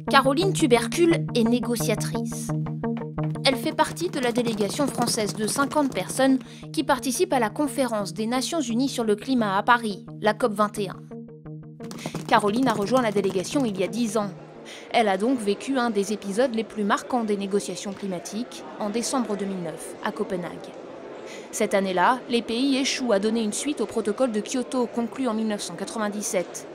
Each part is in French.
Caroline Tubercule est négociatrice. Elle fait partie de la délégation française de 50 personnes qui participent à la conférence des Nations Unies sur le climat à Paris, la COP21. Caroline a rejoint la délégation il y a 10 ans. Elle a donc vécu un des épisodes les plus marquants des négociations climatiques en décembre 2009 à Copenhague. Cette année-là, les pays échouent à donner une suite au protocole de Kyoto conclu en 1997.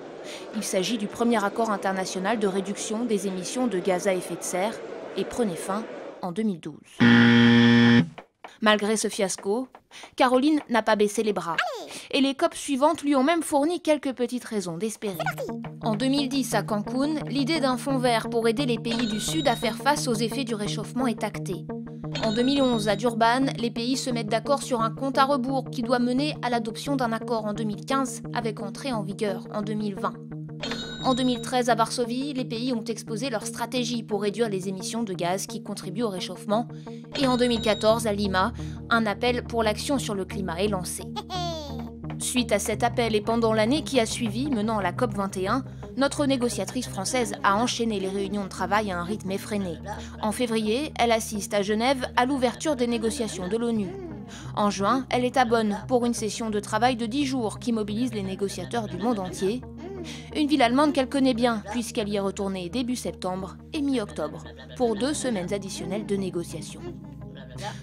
Il s'agit du premier accord international de réduction des émissions de gaz à effet de serre et prenait fin en 2012. Malgré ce fiasco, Caroline n'a pas baissé les bras. Et les COP suivantes lui ont même fourni quelques petites raisons d'espérer. En 2010, à Cancun, l'idée d'un fonds vert pour aider les pays du Sud à faire face aux effets du réchauffement est actée. En 2011, à Durban, les pays se mettent d'accord sur un compte à rebours qui doit mener à l'adoption d'un accord en 2015 avec entrée en vigueur en 2020. En 2013, à Varsovie, les pays ont exposé leur stratégie pour réduire les émissions de gaz qui contribuent au réchauffement. Et en 2014, à Lima, un appel pour l'action sur le climat est lancé. Suite à cet appel et pendant l'année qui a suivi, menant à la COP21, notre négociatrice française a enchaîné les réunions de travail à un rythme effréné. En février, elle assiste à Genève à l'ouverture des négociations de l'ONU. En juin, elle est à Bonn pour une session de travail de 10 jours qui mobilise les négociateurs du monde entier. Une ville allemande qu'elle connaît bien, puisqu'elle y est retournée début septembre et mi-octobre, pour 2 semaines additionnelles de négociations.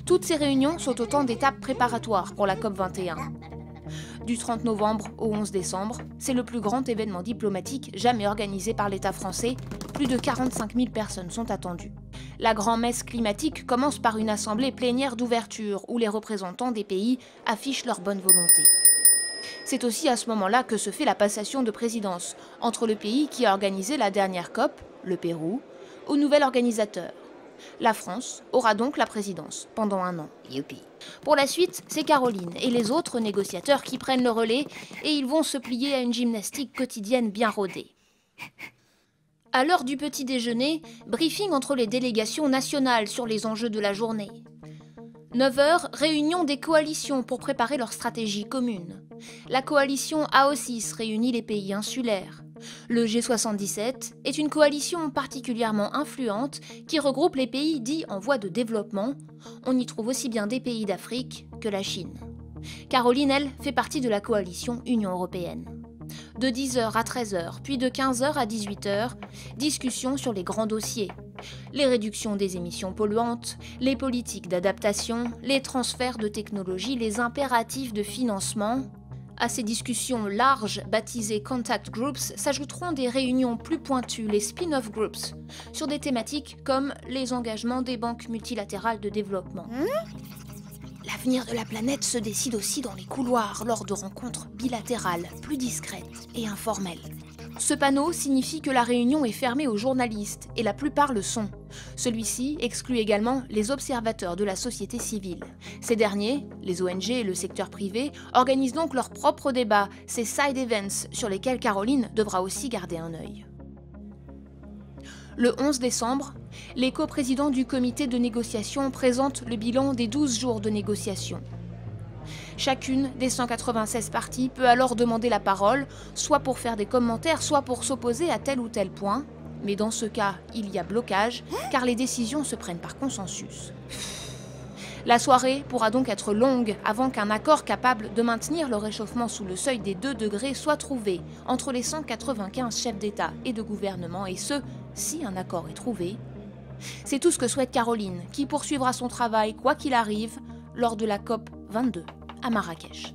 Toutes ces réunions sont autant d'étapes préparatoires pour la COP21. Du 30 novembre au 11 décembre, c'est le plus grand événement diplomatique jamais organisé par l'État français. Plus de 45 000 personnes sont attendues. La grand-messe climatique commence par une assemblée plénière d'ouverture où les représentants des pays affichent leur bonne volonté. C'est aussi à ce moment-là que se fait la passation de présidence entre le pays qui a organisé la dernière COP, le Pérou, au nouvel organisateur. La France aura donc la présidence pendant 1 an. Youpi. Pour la suite, c'est Caroline et les autres négociateurs qui prennent le relais et ils vont se plier à une gymnastique quotidienne bien rodée. À l'heure du petit déjeuner, briefing entre les délégations nationales sur les enjeux de la journée. 9h, réunion des coalitions pour préparer leur stratégie commune. La coalition AO6 réunit les pays insulaires. Le G77 est une coalition particulièrement influente qui regroupe les pays dits en voie de développement. On y trouve aussi bien des pays d'Afrique que la Chine. Caroline, elle, fait partie de la coalition Union européenne. De 10h à 13h, puis de 15h à 18h, discussion sur les grands dossiers. Les réductions des émissions polluantes, les politiques d'adaptation, les transferts de technologies, les impératifs de financement. À ces discussions larges, baptisées Contact Groups, s'ajouteront des réunions plus pointues, les Spin-off Groups, sur des thématiques comme les engagements des banques multilatérales de développement. L'avenir de la planète se décide aussi dans les couloirs lors de rencontres bilatérales, plus discrètes et informelles. Ce panneau signifie que la réunion est fermée aux journalistes, et la plupart le sont. Celui-ci exclut également les observateurs de la société civile. Ces derniers, les ONG et le secteur privé, organisent donc leurs propres débats, ces side events sur lesquels Caroline devra aussi garder un œil. Le 11 décembre, les coprésidents du comité de négociation présentent le bilan des 12 jours de négociation. Chacune des 196 parties peut alors demander la parole, soit pour faire des commentaires, soit pour s'opposer à tel ou tel point. Mais dans ce cas, il y a blocage, car les décisions se prennent par consensus. La soirée pourra donc être longue avant qu'un accord capable de maintenir le réchauffement sous le seuil des 2 degrés soit trouvé entre les 195 chefs d'État et de gouvernement, et ce, si un accord est trouvé. C'est tout ce que souhaite Caroline, qui poursuivra son travail, quoi qu'il arrive, lors de la COP 22 à Marrakech.